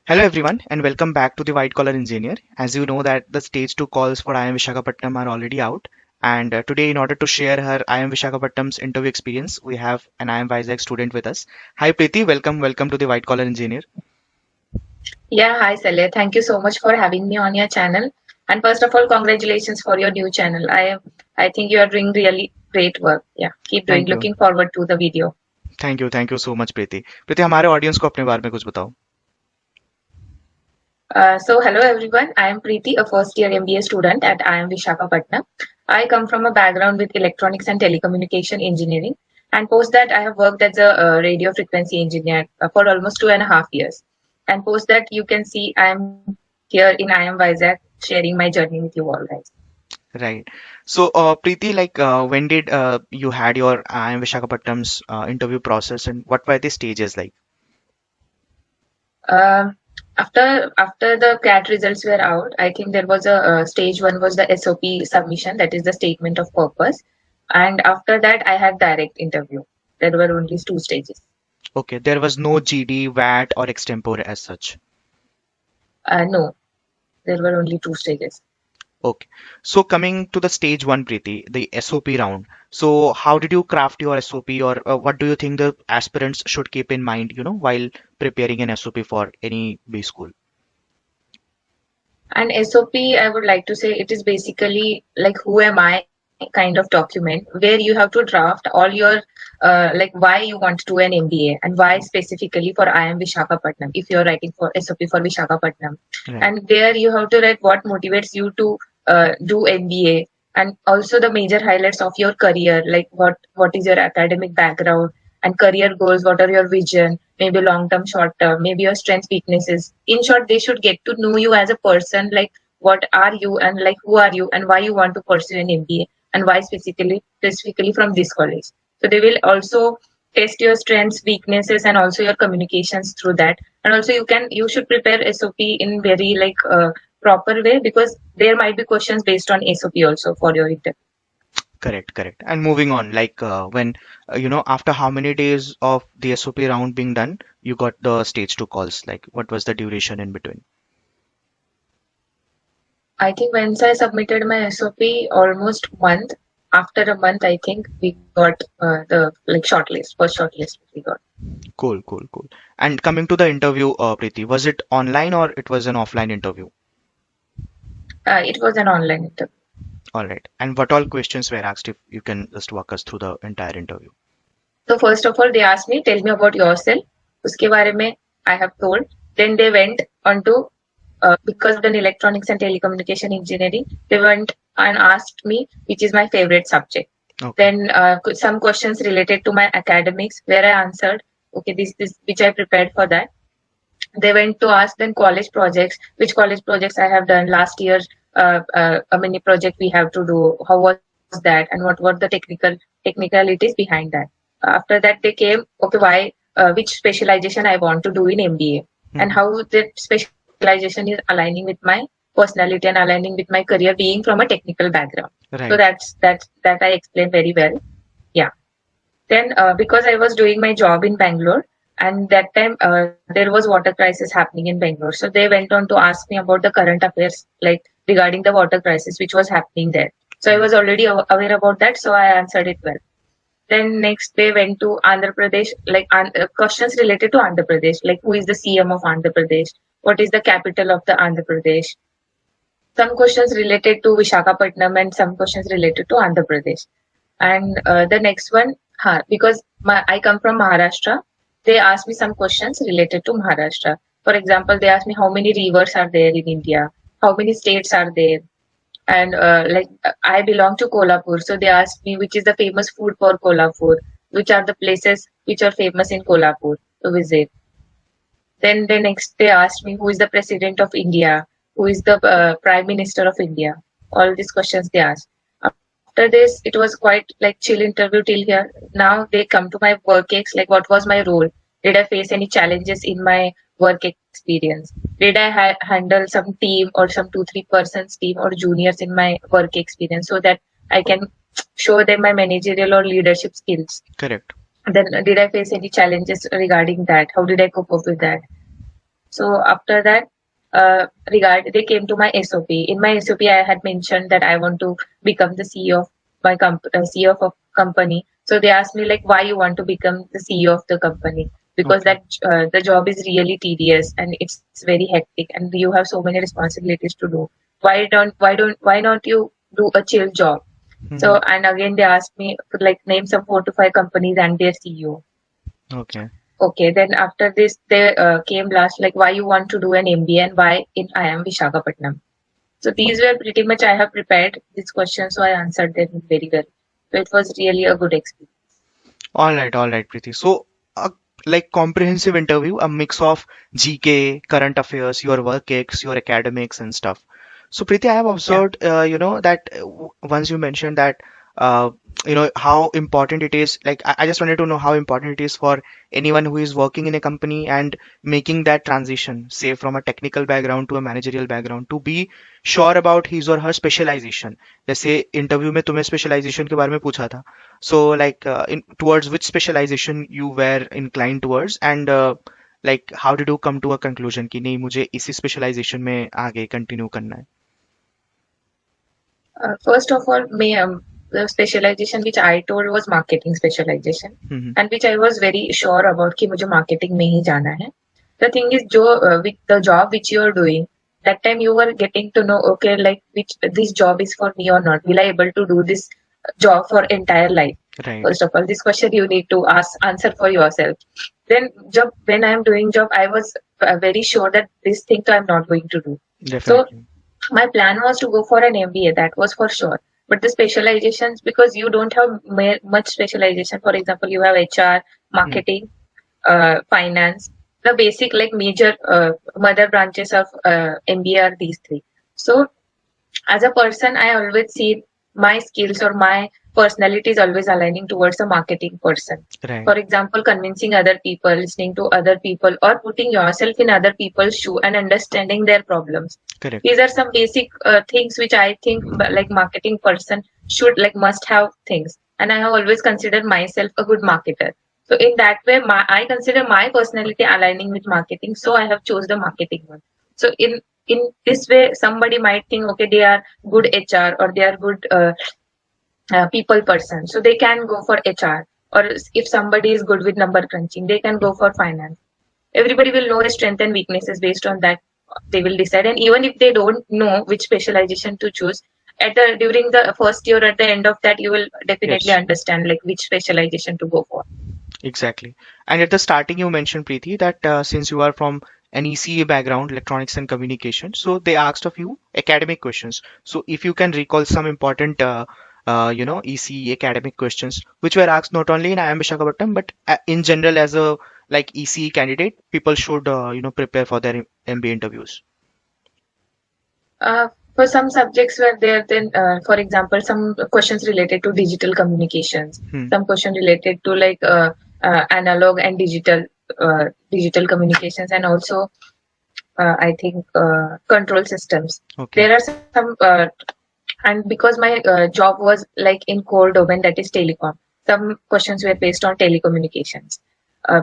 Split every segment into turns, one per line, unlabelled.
Hello everyone and welcome back to the White Collar Engineer. As you know that the stage 2 calls for IIM Visakhapatnam are already out, and today in order to share her IIM Visakhapatnam's interview experience, we have an IIM Vizag student with us. Hi Preeti, welcome to the White Collar Engineer.
Yeah, hi Saleh. Thank you so much for having me on your channel. And first of all, congratulations for your new channel. I think you are doing really great work. Yeah, keep doing.
Thank you.
Looking forward to the video.
Thank you so much Preeti. Preeti हमारे audience को अपने बारे में कुछ बताओ.
So hello everyone. I am Preeti, a first year MBA student at IIM Visakhapatnam. I come from a background with electronics and telecommunication engineering. And post that, I have worked as a radio frequency engineer for almost 2.5 years. And post that, you can see I am here in IIM Vizag sharing my journey with you all guys.
Right. So Preeti, when did you had your IIM Visakhapatnam's interview process and what were the stages like?
Um, after the CAT results were out, I think there was a stage one was the SOP submission, that is the statement of purpose, and after that I had direct interview. There were only two stages.
Okay, there was no GD, VAT or extempore as such.
No, there were only two stages.
Okay. So coming to the stage one, Preeti, the SOP round. So how did you craft your SOP or what do you think the aspirants should keep in mind, while preparing an SOP for any B school?
And SOP, I would like to say it is basically like who am I kind of document where you have to draft all your like why you want to do an MBA and why specifically for IIM Visakhapatnam if you're writing for SOP for Visakhapatnam.
Right.
And there you have to write what motivates you to do MBA and also the major highlights of your career, like what is your academic background and career goals, what are your vision, maybe long term, short term, maybe your strengths, weaknesses. In short, they should get to know you as a person, like what are you and like who are you and why you want to pursue an MBA and why specifically from this college. So they will also test your strengths, weaknesses, and also your communications through that. And also you should prepare SOP in very proper way because there might be questions based on SOP also for your interview.
Correct. And moving on, when, after how many days of the SOP round being done, you got the stage two calls, like what was the duration in between?
I think once I submitted my SOP almost month, after a month, I think we got the first shortlist we got.
Cool. And coming to the interview, Preeti, was it online or it was an offline interview?
It was an online interview.
All right. And what all questions were asked if you can just walk us through the entire interview?
So first of all, they asked me, tell me about yourself. उसके बारे में I have told. Then they went on to, because of the electronics and telecommunication engineering, they went and asked me which is my favorite subject.
Okay.
Then some questions related to my academics where I answered, okay, this which I prepared for that. They went to ask then college projects, which college projects I have done last year, a mini project we have to do, how was that, and what were the technicalities behind that. After that, they came, okay, why, which specialization I want to do in MBA, and how that specialization is aligning with my personality and aligning with my career, being from a technical background.
Right.
So that I explained very well. Yeah. Then because I was doing my job in Bangalore, and that time there was water crisis happening in Bangalore. So they went on to ask me about the current affairs, like regarding the water crisis which was happening there. So I was already aware about that, so I answered it well. Then next they went to Andhra Pradesh, like questions related to Andhra Pradesh, like who is the CM of Andhra Pradesh, what is the capital of the Andhra Pradesh. Some questions related to Visakhapatnam and some questions related to Andhra Pradesh. And the next one, because I come from Maharashtra, they asked me some questions related to Maharashtra. For example, they asked me how many rivers are there in India, how many states are there, and I belong to Kolhapur, so they asked me which is the famous food for Kolhapur, which are the places which are famous in Kolhapur to visit. Then the next they asked me who is the president of India, who is the prime minister of India. All these questions they asked. After this, it was quite like chill interview till here. Now they come to my work ex, like what was my role? Did I face any challenges in my work experience? Did I handle some team or some 2-3 persons team or juniors in my work experience so that I can show them my managerial or leadership skills?
Correct.
Then did I face any challenges regarding that? How did I cope up with that? So after that, they came to my SOP. In my SOP, I had mentioned that I want to become the CEO of my CEO of a company. So they asked me like, why you want to become the CEO of the company? Because
Okay.
that the job is really tedious and it's very hectic, and you have so many responsibilities to do. Why not you do a chill job? So
Hmm.
and again they asked me to like name some 4 to 5 companies and their CEO.
Okay.
Okay, then after this, they came last, like why you want to do an MBA and why in IIM Visakhapatnam. So these were pretty much I have prepared this question, so I answered them very well. So it was really a good experience.
All right, Preeti. So, like comprehensive interview, a mix of GK, current affairs, your work ex, your academics and stuff. So, Preeti, I have
Yeah.
observed, that once you mentioned that, uh, how important it is. Like, I just wanted to know how important it is for anyone who is working in a company and making that transition, say from a technical background to a managerial background, to be sure about his or her specialization. जैसे interview में तुम्हें specialisation के बारे में पूछा था. So, like, in towards which specialization you were inclined towards, and like, how did you come to a conclusion कि नहीं मुझे इसी specialization में आगे continue करना है?
First of all, the specialization which I told was marketing specialization,
hmm.
and which I was very sure about कि मुझे marketing में ही जाना है. The thing is, with the job which you are doing, that time you were getting to know, okay, like which this job is for me or not. Will I able to do this job for entire life?
Right.
First of all, this question you need to answer for yourself. Then, when I am doing job, I was very sure that this thing I am not going to do. So
Definitely.
my plan was to go for an MBA, that was for sure. But the specializations, because you don't have much specialization, for example, you have HR,
Hmm.
marketing, finance, the basic like major mother branches of MBA are these three. So as a person, I always see my skills or my personality is always aligning towards a marketing person.
Right.
For example, convincing other people, listening to other people, or putting yourself in other people's shoe and understanding their problems.
Correct.
These are some basic things which I think like marketing person should like must have things. And I have always considered myself a good marketer. So in that way, I consider my personality aligning with marketing. So I have chose the marketing one. So in this way somebody might think okay they are good HR or they are good people person, so they can go for HR. Or if somebody is good with number crunching, they can go for finance. Everybody will know their strength and weaknesses. Based on that they will decide, and even if they don't know which specialization to choose, at the during the first year, at the end of that, you will definitely
Yes.
understand like which specialization to go for.
Exactly. And at the starting, you mentioned, Preeti, that since you are from an ECA background, electronics and communication, so they asked a few academic questions. So if you can recall some important, ECE academic questions, which were asked not only in IIM Visakhapatnam, but in general as a like ECE candidate, people should, prepare for their MBA interviews.
For some subjects were there, then for example, some questions related to digital communications,
Hmm.
some question related to like analog and digital communications, and also I think control systems.
Okay.
There are some, and because my job was like in core domain, that is telecom. Some questions were based on telecommunications.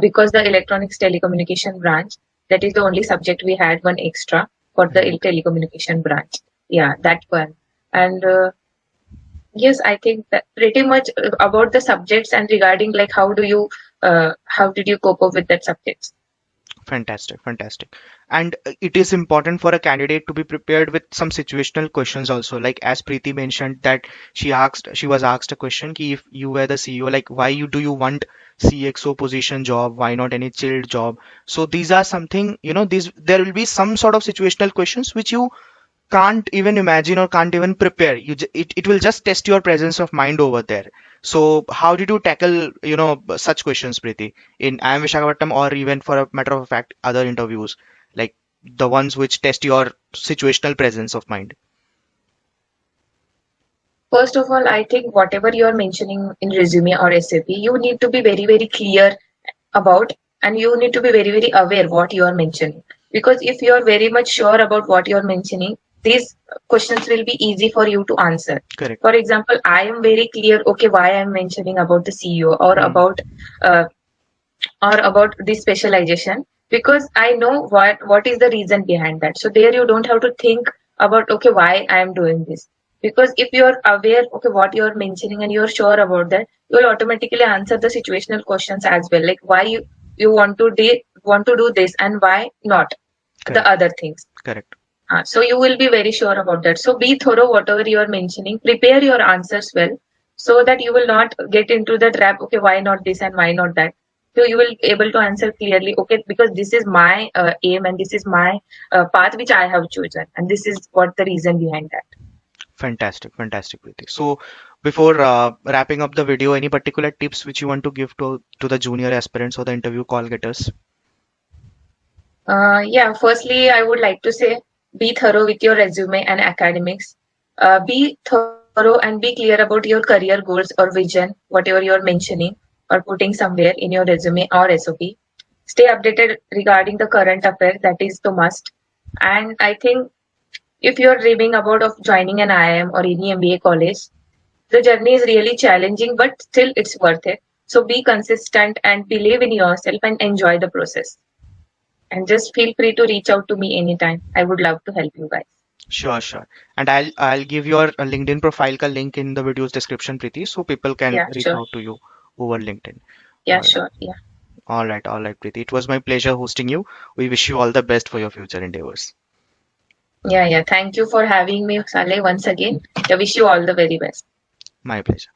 Because the electronics telecommunication branch, that is the only subject we had one extra for the
Right.
telecommunication branch. Yeah, that one. And yes, I think that pretty much about the subjects and regarding like how did you cope up with that subjects.
Fantastic, fantastic. And it is important for a candidate to be prepared with some situational questions also. Like as Preeti mentioned that she was asked a question ki if you were the CEO, like why do you want CXO position job? Why not any chilled job? So these are something, these there will be some sort of situational questions which you can't even imagine or can't even prepare. It will just test your presence of mind over there. So how did you tackle such questions, Preeti, in IIM Visakhapatnam, or even for a matter of fact other interviews, like the ones which test your situational presence of mind?
First of all, I think whatever you are mentioning in resume or SAP, you need to be very, very clear about, and you need to be very, very aware what you are mentioning. Because if you are very much sure about what you are mentioning, these questions will be easy for you to answer.
Correct.
For example, I am very clear, okay, why I am mentioning about the CEO
Hmm.
uh, or about this specialization. because I know what is the reason behind that. So there you don't have to think about, okay, why I am doing this. Because if you're aware, okay, what you're mentioning and you're sure about that, you'll automatically answer the situational questions as well. Like why you want to do this and why not the
Correct.
other things.
Correct.
So you will be very sure about that. So be thorough whatever you are mentioning. Prepare your answers well so that you will not get into the trap. Okay, why not this and why not that? So you will able to answer clearly. Okay, because this is my aim and this is my path which I have chosen, and this is what the reason behind that.
Fantastic. Fantastic, Preeti. So before wrapping up the video, any particular tips which you want to give to the junior aspirants or the interview call getters?
Yeah, firstly, I would like to say be thorough with your resume and academics. Be thorough and be clear about your career goals or vision, whatever you're mentioning or putting somewhere in your resume or SOP. Stay updated regarding the current affair, that is the must. And I think if you're dreaming about of joining an IIM or any MBA college, the journey is really challenging, but still it's worth it. So be consistent and believe in yourself and enjoy the process. And just feel free to reach out to me anytime. I would love to help you guys.
Sure, sure. And I'll give your LinkedIn profile ka link in the video's description, Preeti, so people can
Yeah,
reach
sure.
out to you over LinkedIn.
Yeah,
All right.
sure. Yeah.
All right, Preeti. It was my pleasure hosting you. We wish you all the best for your future endeavors.
Yeah, yeah. Thank you for having me, Saleh, once again. I wish you all the very best.
My pleasure.